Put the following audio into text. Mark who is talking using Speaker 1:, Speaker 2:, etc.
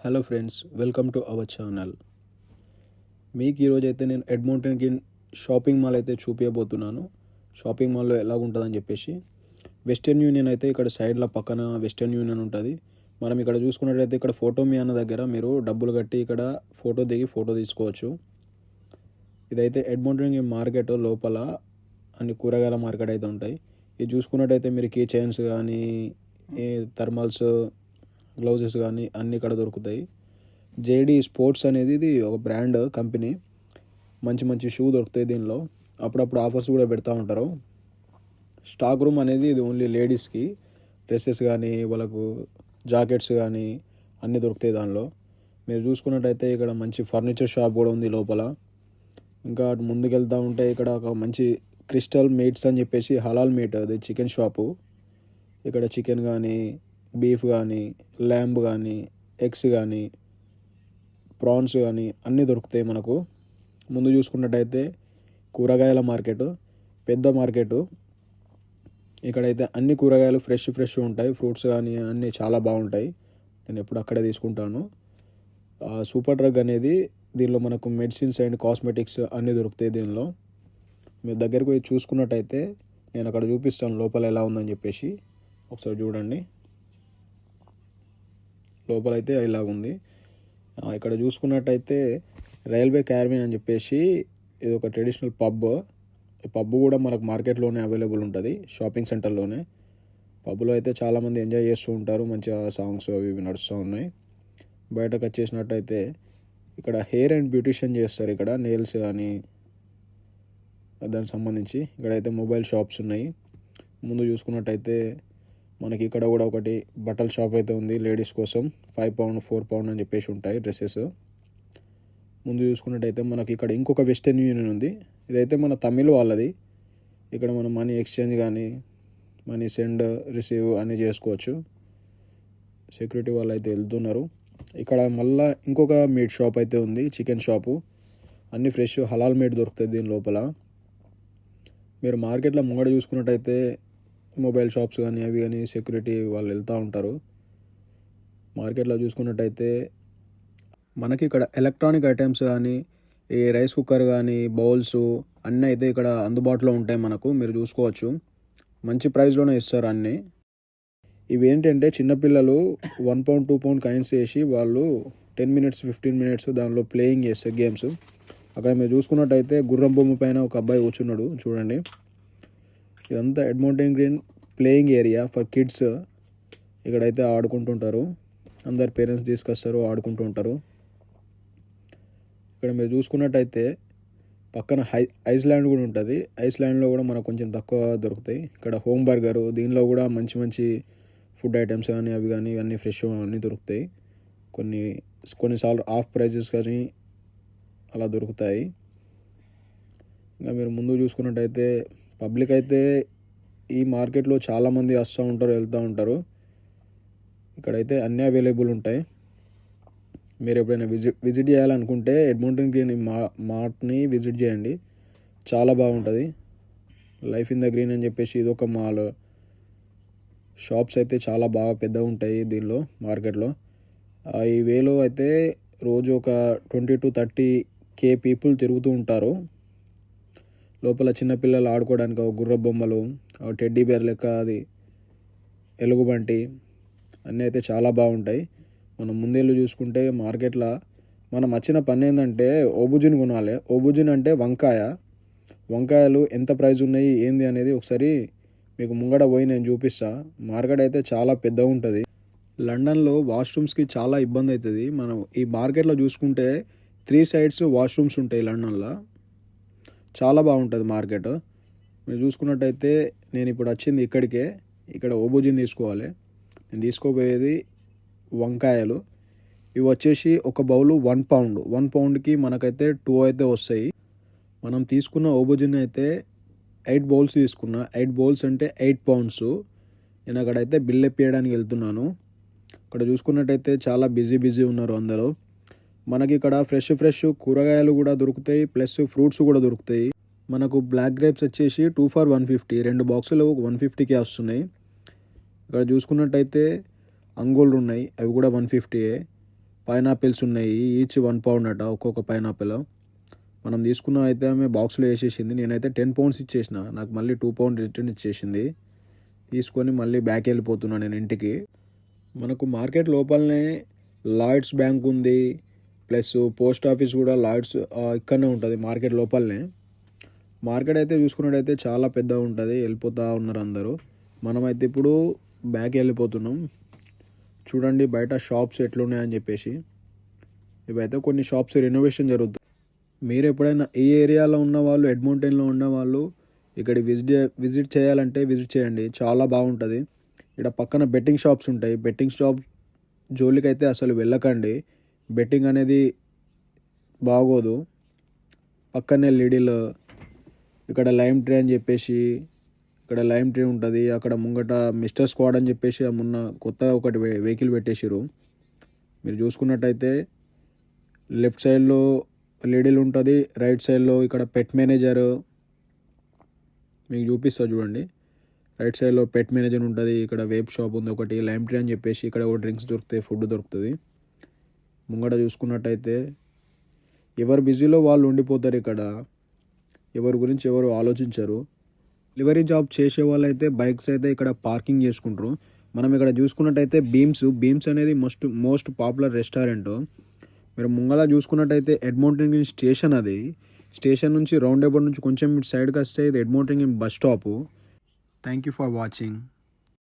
Speaker 1: Hello friends, welcome to our channel. మీకు ఈరోజైతే నేను ఎడ్montonకి షాపింగ్ మాల్ అయితే చూపించబోతున్నాను. షాపింగ్ మాల్లో ఎలా ఉంటుందని చెప్పేసి వెస్టర్న్ యూనియన్ అయితే ఇక్కడ సైడ్లో పక్కన వెస్టర్న్ యూనియన్ ఉంటుంది. మనం ఇక్కడ చూసుకున్నట్లయితే ఇక్కడ ఫోటో మీ అన్న దగ్గర మీరు డబ్బులు కట్టి ఇక్కడ ఫోటో దిగి ఫోటో తీసుకోవచ్చు. ఇదైతే ఎడ్montonకి మార్కెట్ లోపల అన్ని కూరగాయల మార్కెట్ అయితే ఉంటాయి. ఇది చూసుకున్నట్టయితే మీరు కీ చైన్స్ కానీ థర్మల్స్ గ్లౌజెస్ కానీ అన్నీ ఇక్కడ దొరుకుతాయి. జేడీ స్పోర్ట్స్ అనేది ఇది ఒక బ్రాండ్ కంపెనీ. మంచి మంచి షూ దొరుకుతాయి దీనిలో. అప్పుడప్పుడు ఆఫర్స్ కూడా పెడతా ఉంటారు. స్టాక్ రూమ్ అనేది ఇది ఓన్లీ లేడీస్కి డ్రెస్సెస్ కానీ వాళ్ళకు జాకెట్స్ కానీ అన్నీ దొరుకుతాయి దానిలో. మీరు చూసుకున్నట్టయితే ఇక్కడ మంచి ఫర్నిచర్ షాప్ కూడా ఉంది లోపల. ఇంకా అటు ముందుకు వెళ్తూ ఉంటే ఇక్కడ ఒక మంచి క్రిస్టల్ మీట్స్ అని చెప్పేసి హలాల్ మీట్, అది చికెన్ షాపు. ఇక్కడ చికెన్ కానీ బీఫ్ కానీ ల్యాంబ్ కానీ ఎగ్స్ కానీ ప్రాన్స్ కానీ అన్నీ దొరుకుతాయి మనకు. ముందు చూసుకున్నట్టయితే కూరగాయల మార్కెట్, పెద్ద మార్కెట్. ఇక్కడైతే అన్ని కూరగాయలు ఫ్రెష్ ఉంటాయి. ఫ్రూట్స్ కానీ అన్నీ చాలా బాగుంటాయి. నేను ఎప్పుడు అక్కడే తీసుకుంటాను. సూపర్ డ్రగ్ అనేది దీనిలో మనకు మెడిసిన్స్ అండ్ కాస్మెటిక్స్ అన్నీ దొరుకుతాయి దీనిలో. మీరు దగ్గరికి పోయి చూసుకున్నట్టయితే నేను అక్కడ చూపిస్తాను లోపల ఎలా ఉందని చెప్పేసి. ఒకసారి చూడండి. లోపలైతే ఇలాగుంది. ఇక్కడ చూసుకున్నట్టయితే రైల్వే క్యారిబియన్ అని చెప్పేసి ఇది ఒక ట్రెడిషనల్ పబ్. ఈ పబ్ కూడా మనకు మార్కెట్లోనే అవైలబుల్ ఉంటుంది, షాపింగ్ సెంటర్లోనే. పబ్లో అయితే చాలామంది ఎంజాయ్ చేస్తూ ఉంటారు. మంచిగా సాంగ్స్ అవి ఇవి నడుస్తూ ఉన్నాయి. బయటకు వచ్చేసినట్టయితే ఇక్కడ హెయిర్ అండ్ బ్యూటిషియన్ చేస్తారు. ఇక్కడ నెయిల్స్ కానీ దానికి సంబంధించి ఇక్కడైతే మొబైల్ షాప్స్ ఉన్నాయి. ముందు చూసుకున్నట్టయితే మనకి ఇక్కడ కూడా ఒకటి బట్టల షాప్ అయితే ఉంది లేడీస్ కోసం. 5 pound 4 pound అని చెప్పేసి ఉంటాయి డ్రెస్సెస్. ముందు చూసుకున్నట్టయితే మనకి ఇక్కడ ఇంకొక వెస్టర్న్ యూనియన్ ఉంది. ఇదైతే మన తమిళ్ వాళ్ళది. ఇక్కడ మనం మనీ ఎక్స్చేంజ్ కానీ మనీ సెండ్ రిసీవ్ అన్నీ చేసుకోవచ్చు. సెక్యూరిటీ వాళ్ళు అయితే వెళ్తున్నారు. ఇక్కడ మళ్ళీ ఇంకొక మీట్ షాప్ అయితే ఉంది, చికెన్ షాపు. అన్నీ ఫ్రెష్ హలాల్ మీట్ దొరుకుతుంది దీని లోపల. మీరు మార్కెట్లో ముంగడ చూసుకున్నట్టయితే మొబైల్ షాప్స్ కానీ అవి కానీ సెక్యూరిటీ వాళ్ళు వెళ్తూ ఉంటారు. మార్కెట్లో చూసుకున్నట్టయితే మనకి ఇక్కడ ఎలక్ట్రానిక్ ఐటమ్స్ కానీ ఈ రైస్ కుక్కర్ కానీ బౌల్స్ అన్నీ అయితే ఇక్కడ అందుబాటులో ఉంటాయి మనకు. మీరు చూసుకోవచ్చు, మంచి ప్రైస్లోనే ఇస్తారు అన్నీ. ఇవి ఏంటంటే చిన్నపిల్లలు 1 pound 2 pound కాయిన్స్ వేసి వాళ్ళు 10 minutes 15 minutes దానిలో ప్లేయింగ్ చేస్తారు గేమ్స్. అక్కడ మీరు చూసుకున్నట్టయితే గుర్రం బొమ్మ పైన ఒక అబ్బాయి కూర్చున్నాడు చూడండి. ఇదంతా Edmonton green playing area for kids. ఇక్కడైతే ఆడుకుంటుంటారు. అందరు పేరెంట్స్ తీసుకొస్తారు, ఆడుకుంటూ ఉంటారు. ఇక్కడ మీరు చూసుకున్నట్టయితే పక్కన ఐస్లాండ్ కూడా ఉంటుంది. ఐస్లాండ్లో కూడా మనకు కొంచెం తక్కువ దొరుకుతాయి. ఇక్కడ హోమ్ బర్గరు, దీనిలో కూడా మంచి మంచి ఫుడ్ ఐటమ్స్ కానీ అవి కానీ అన్నీ ఫ్రెష్ అన్నీ దొరుకుతాయి. కొన్నిసార్లు ఆఫ్ ప్రైజెస్ కానీ అలా దొరుకుతాయి. ఇంకా మీరు ముందు చూసుకున్నట్టయితే పబ్లిక్ అయితే ఈ మార్కెట్లో చాలామంది వస్తూ ఉంటారు, వెళ్తూ ఉంటారు. ఇక్కడైతే అన్నీ అవైలబుల్ ఉంటాయి. మీరు ఎప్పుడైనా విజిట్ చేయాలనుకుంటే ఎడ్monton గ్రీన్ మార్ట్ని విజిట్ చేయండి, చాలా బాగుంటుంది. లైఫ్ ఇన్ ద గ్రీన్ అని చెప్పేసి ఇదొక మాల్. షాప్స్ అయితే చాలా బాగా పెద్దగా ఉంటాయి దీనిలో మార్కెట్లో. ఈ వేలో అయితే రోజు ఒక 20 to 30K పీపుల్ తిరుగుతూ ఉంటారు. లోపల చిన్నపిల్లలు ఆడుకోవడానికి ఒక గుర్ర బొమ్మలు, టెడ్డీ బేర్ లెక్క అది ఎలుగుబంటి అన్నీ అయితే చాలా బాగుంటాయి. మనం ముందేళ్ళు చూసుకుంటే మార్కెట్లో మనం వచ్చిన పని ఏంటంటే ఓబుజిన్ కొనాలి. ఓబుజిన్ అంటే వంకాయలు ఎంత ప్రైస్ ఉన్నాయి ఏంది అనేది ఒకసారి మీకు ముంగడ పోయి నేను చూపిస్తా. మార్కెట్ అయితే చాలా పెద్దగా ఉంటుంది. లండన్లో వాష్రూమ్స్కి చాలా ఇబ్బంది అవుతుంది. మనం ఈ మార్కెట్లో చూసుకుంటే 3 sides వాష్రూమ్స్ ఉంటాయి లండన్లో. చాలా బాగుంటుంది మార్కెట్. మీరు చూసుకున్నట్టయితే నేను ఇప్పుడు వచ్చింది ఇక్కడికే. ఇక్కడ ఓబుజిన్ తీసుకోవాలి. నేను తీసుకోపోయేది వంకాయలు. ఇవి వచ్చేసి ఒక బౌలు 1 pound. 1 poundకి మనకైతే 2 అయితే వస్తాయి. మనం తీసుకున్న ఓబుజిన్ అయితే 8 bowls తీసుకున్నా. 8 bowls అంటే 8 pounds. నేను అక్కడైతే బిల్ ఎప్పియడానికి వెళ్తున్నాను. అక్కడ చూసుకున్నట్టయితే చాలా బిజీ ఉన్నారు అందరూ. మనకి ఇక్కడ ఫ్రెష్ కూరగాయలు కూడా దొరుకుతాయి, ప్లస్ ఫ్రూట్స్ కూడా దొరుకుతాయి. మనకు బ్లాక్ గ్రేప్స్ వచ్చేసి 2 for 150, 2 బాక్సులు 150కే వస్తున్నాయి. ఇక్కడ చూసుకున్నట్టయితే అంగూర్లు ఉన్నాయి, అవి కూడా 150. పైనాపిల్స్ ఉన్నాయి, ఈచ్ 1 పౌండ్ అట ఒక్కొక్క పైనాపిల్. మనం తీసుకున్న అయితే ఆమె బాక్స్లో వేసేసింది. నేనైతే 10 పౌండ్స్ ఇచ్చేసిన, నాకు మళ్ళీ 2 పౌండ్ రిటర్న్ ఇచ్చేసింది. తీసుకొని మళ్ళీ బ్యాక్ వెళ్ళిపోతున్నాను నేను ఇంటికి. మనకు మార్కెట్ లోపలనే లాయిడ్స్ బ్యాంక్ ఉంది, ప్లస్ పోస్ట్ ఆఫీస్ కూడా లాయిడ్స్ ఇక్కడనే ఉంటుంది మార్కెట్ లోపలనే. మార్కెట్ అయితే చూసుకున్నట్టయితే చాలా పెద్దగా ఉంటుంది. వెళ్ళిపోతూ ఉన్నారు అందరూ. మనమైతే ఇప్పుడు బ్యాక్ వెళ్ళిపోతున్నాం. చూడండి బయట షాప్స్ ఎట్లున్నాయని చెప్పేసి. ఇవైతే కొన్ని షాప్స్ రెనోవేషన్ జరుగుతుంది. మీరు ఎప్పుడైనా ఈ ఏరియాలో ఉన్న వాళ్ళు, ఎడ్montonలో ఉన్న వాళ్ళు ఇక్కడ విజిట్ చేయాలంటే విజిట్ చేయండి, చాలా బాగుంటుంది. ఇక్కడ పక్కన బెట్టింగ్ షాప్స్ ఉంటాయి. బెట్టింగ్ షాప్ జోలికైతే అసలు వెళ్ళకండి, బెట్టింగ్ అనేది బాగోదు. పక్కనే లిడిల్, ఇక్కడ లైమ్ ట్రీ అని చెప్పేసి, ఇక్కడ లైమ్ ట్రీ ఉంటుంది. అక్కడ ముంగట మిస్టర్ స్క్వాడ్ అని చెప్పేసి మొన్న కొత్తగా ఒకటి వెహికల్ పెట్టేసారు. మీరు చూసుకున్నట్టయితే లెఫ్ట్ సైడ్లో లిడిల్ ఉంటుంది, రైట్ సైడ్లో ఇక్కడ పెట్ మేనేజర్ మీకు చూపిస్తా చూడండి. రైట్ సైడ్లో పెట్ మేనేజర్ ఉంటుంది. ఇక్కడ వేబ్ షాప్ ఉంది ఒకటి, లైమ్ ట్రీ అని చెప్పేసి ఇక్కడ డ్రింక్స్ దొరుకుతాయి, ఫుడ్ దొరుకుతుంది. ముంగట చూసుకున్నట్టయితే ఎవరు బిజీలో వాళ్ళు ఉండిపోతారు. ఇక్కడ ఎవరి గురించి ఎవరు ఆలోచించరు. డెలివరీ జాబ్ చేసే వాళ్ళు అయితే బైక్స్ అయితే ఇక్కడ పార్కింగ్ చేసుకుంటారు. మనం ఇక్కడ చూసుకున్నట్టయితే బీమ్స్ అనేది మోస్ట్ పాపులర్ రెస్టారెంట్. మీరు ముంగల చూసుకున్నట్టయితే ఎడ్monton స్టేషన్, అది స్టేషన్ నుంచి రౌండ్ అబౌట్ నుంచి కొంచెం సైడ్కి వస్తే ఇది Edmonton bus stop. Thank you for watching.